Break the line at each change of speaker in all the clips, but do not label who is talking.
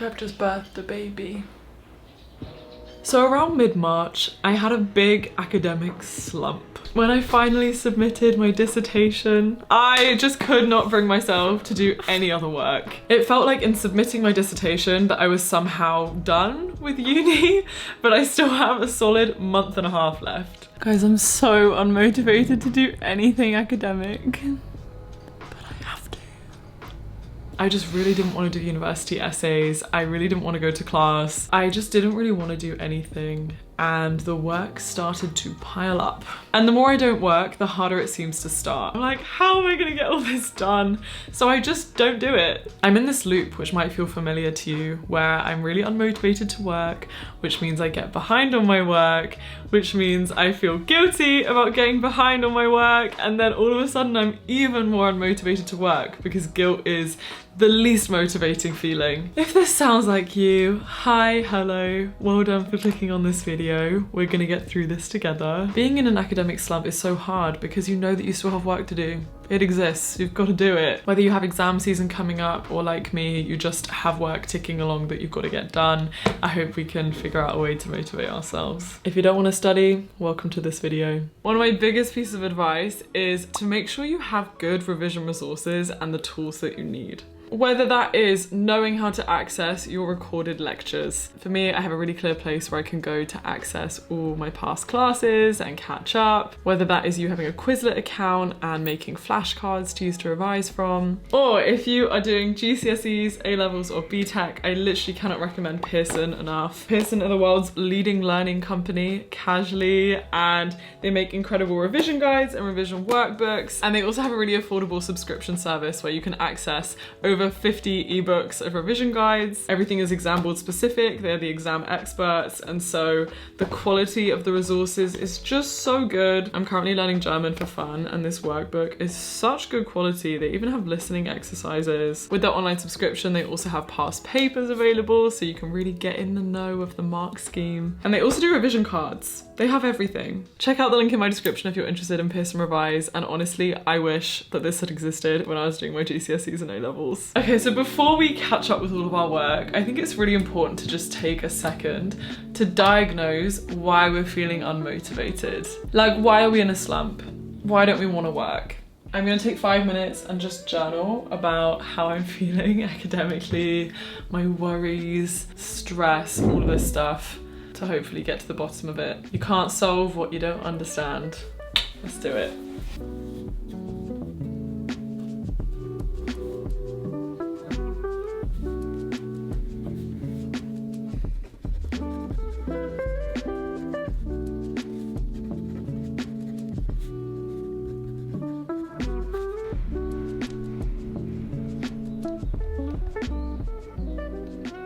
I've just birthed a baby. So around mid-March, I had a big academic slump. When I finally submitted my dissertation, I just could not bring myself to do any other work. It felt like in submitting my dissertation that I was somehow done with uni, but I still have a solid month and a half left. Guys, I'm so unmotivated to do anything academic. I just really didn't want to do university essays. I really didn't want to go to class. I just didn't really want to do anything. And the work started to pile up. And the more I don't work, the harder it seems to start. I'm like, how am I gonna get all this done? So I just don't do it. I'm in this loop, which might feel familiar to you, where I'm really unmotivated to work, which means I get behind on my work, which means I feel guilty about getting behind on my work, and then all of a sudden I'm even more unmotivated to work because guilt is the least motivating feeling. If this sounds like you, hi, hello, well done for clicking on this video. We're gonna get through this together. Being in an academic slump is so hard because you know that you still have work to do. It exists, you've got to do it. Whether you have exam season coming up or like me, you just have work ticking along that you've got to get done. I hope we can figure out a way to motivate ourselves. If you don't want to study, welcome to this video. One of my biggest pieces of advice is to make sure you have good revision resources and the tools that you need. Whether that is knowing how to access your recorded lectures. For me, I have a really clear place where I can go to access all my past classes and catch up. Whether that is you having a Quizlet account and making flashcards to use to revise from. Or if you are doing GCSEs, A-levels or BTEC, I literally cannot recommend Pearson enough. Pearson are the world's leading learning company, casually, and they make incredible revision guides and revision workbooks. And they also have a really affordable subscription service where you can access over 50 ebooks of revision guides. Everything is exam board specific. They're the exam experts, and so the quality of the resources is just so good. I'm currently learning German for fun, and this workbook is such good quality. They even have listening exercises. With their online subscription, they also have past papers available, so you can really get in the know of the mark scheme. And they also do revision cards. They have everything. Check out the link in my description if you're interested in Pearson Revise, and honestly, I wish that this had existed when I was doing my GCSEs and A-levels. Okay, so before we catch up with all of our work, I think it's really important to just take a second to diagnose why we're feeling unmotivated. Like, why are we in a slump? Why don't we want to work? I'm gonna take 5 minutes and just journal about how I'm feeling academically, my worries, stress, all of this stuff, to hopefully get to the bottom of it. You can't solve what you don't understand. Let's do it.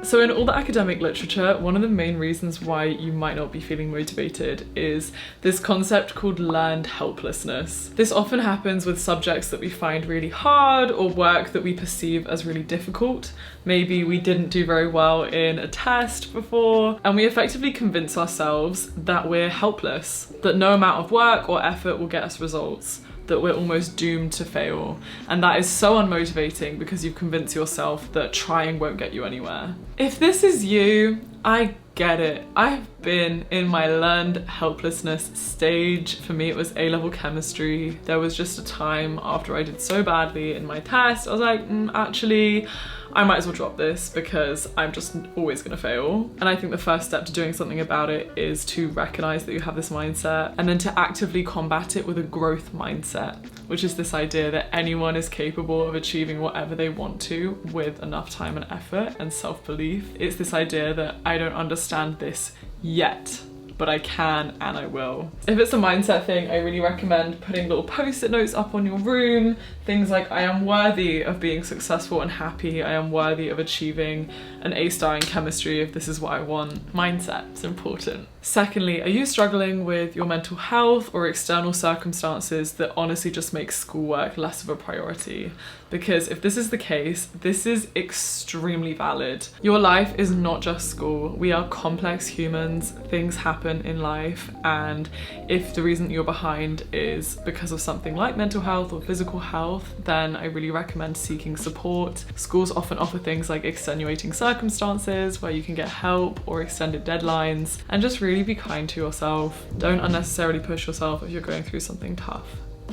So in all the academic literature, one of the main reasons why you might not be feeling motivated is this concept called learned helplessness. This often happens with subjects that we find really hard or work that we perceive as really difficult. Maybe we didn't do very well in a test before, and we effectively convince ourselves that we're helpless, that no amount of work or effort will get us results, that we're almost doomed to fail. And that is so unmotivating because you've convinced yourself that trying won't get you anywhere. If this is you, I get it. I've been in my learned helplessness stage. For me, it was A-level chemistry. There was just a time after I did so badly in my test, I was like, actually, I might as well drop this because I'm just always gonna fail. And I think the first step to doing something about it is to recognize that you have this mindset and then to actively combat it with a growth mindset, which is this idea that anyone is capable of achieving whatever they want to with enough time and effort and self-belief. It's this idea that I don't understand this yet, but I can and I will. If it's a mindset thing, I really recommend putting little post-it notes up on your room. Things like, I am worthy of being successful and happy. I am worthy of achieving an A-star in chemistry if this is what I want. Mindset's important. Secondly, are you struggling with your mental health or external circumstances that honestly just make schoolwork less of a priority? Because if this is the case, this is extremely valid. Your life is not just school. We are complex humans. Things happen in life, and if the reason you're behind is because of something like mental health or physical health, health, then I really recommend seeking support. Schools often offer things like extenuating circumstances where you can get help or extended deadlines, and just really be kind to yourself. Don't unnecessarily push yourself if you're going through something tough.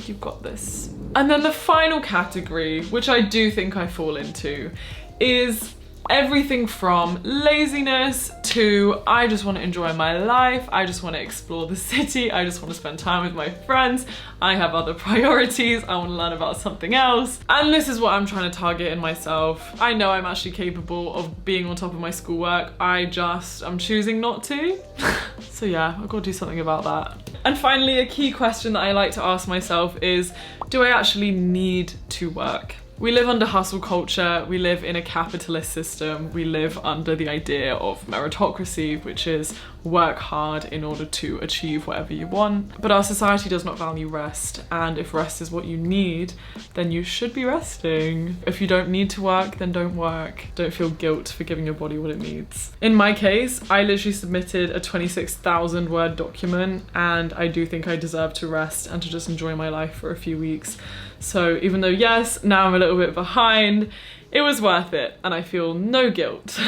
You've got this. And then the final category, which I do think I fall into, is everything from laziness to I just want to enjoy my life, I just want to explore the city, I just want to spend time with my friends, I have other priorities, I want to learn about something else. And this is what I'm trying to target in myself. I know I'm actually capable of being on top of my schoolwork, I'm choosing not to. So yeah, I've got to do something about that. And finally, a key question that I like to ask myself is, do I actually need to work? We live under hustle culture, we live in a capitalist system, we live under the idea of meritocracy, which is work hard in order to achieve whatever you want. But our society does not value rest, and if rest is what you need, then you should be resting. If you don't need to work, then don't work. Don't feel guilt for giving your body what it needs. In my case, I literally submitted a 26,000 word document, and I do think I deserve to rest and to just enjoy my life for a few weeks. So even though yes, now I'm a little bit behind, it was worth it, and I feel no guilt.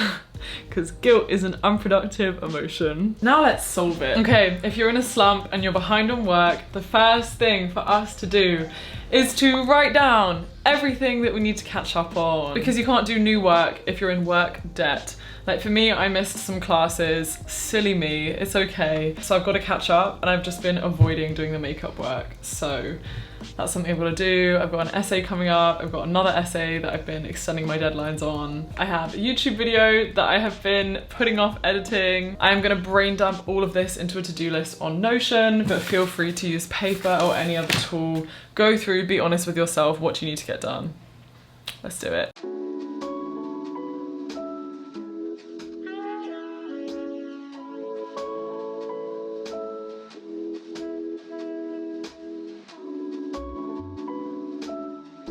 Because guilt is an unproductive emotion. Now let's solve it. Okay, if you're in a slump and you're behind on work, the first thing for us to do is to write down everything that we need to catch up on. Because you can't do new work if you're in work debt. Like for me, I missed some classes, silly me, it's okay. So I've got to catch up, and I've just been avoiding doing the makeup work. So that's something I've got to do. I've got an essay coming up. I've got another essay that I've been extending my deadlines on. I have a YouTube video that I have been putting off editing. I'm gonna brain dump all of this into a to-do list on Notion, but feel free to use paper or any other tool. Go through, be honest with yourself, what you need to get done. Let's do it.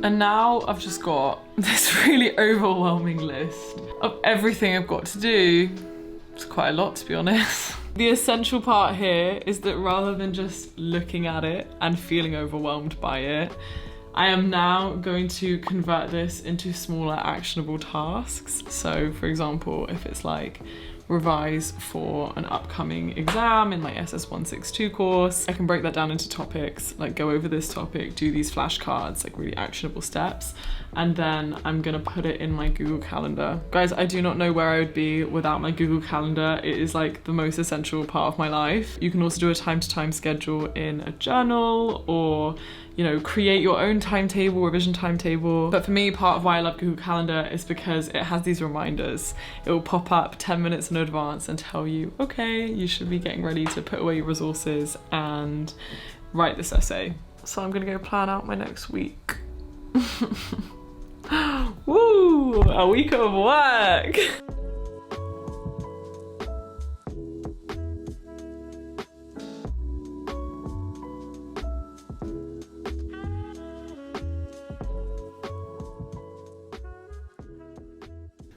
And now I've just got this really overwhelming list of everything I've got to do. It's quite a lot, to be honest. The essential part here is that rather than just looking at it and feeling overwhelmed by it, I am now going to convert this into smaller actionable tasks. So for example, if it's like revise for an upcoming exam in my SS162 course, I can break that down into topics, like go over this topic, do these flashcards, like really actionable steps, and then I'm gonna put it in my Google Calendar. Guys, I do not know where I would be without my Google Calendar. It is like the most essential part of my life. You can also do a time-to-time schedule in a journal, or you know, create your own timetable, revision timetable. But for me, part of why I love Google Calendar is because it has these reminders. It will pop up 10 minutes in advance and tell you, okay, you should be getting ready to put away your resources and write this essay. So I'm gonna go plan out my next week. Woo, a week of work.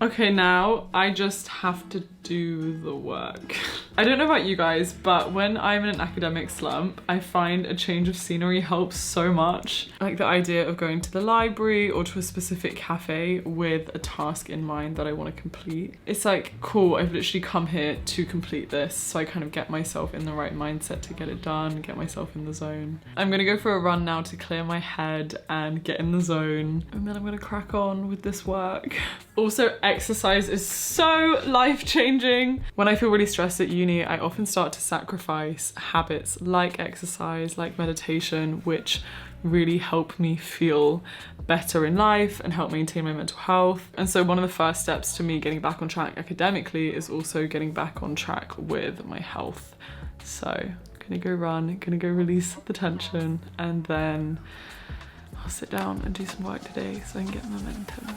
Okay, now I just have to do the work. I don't know about you guys, but when I'm in an academic slump, I find a change of scenery helps so much. Like the idea of going to the library or to a specific cafe with a task in mind that I want to complete. It's like, cool, I've literally come here to complete this, so I kind of get myself in the right mindset to get it done, get myself in the zone. I'm gonna go for a run now to clear my head and get in the zone, and then I'm gonna crack on with this work. Also, exercise is so life-changing. When I feel really stressed at uni, I often start to sacrifice habits like exercise, like meditation, which really help me feel better in life and help maintain my mental health. And so one of the first steps to me getting back on track academically is also getting back on track with my health. So I'm gonna go run, gonna go release the tension, and then I'll sit down and do some work today so I can get momentum.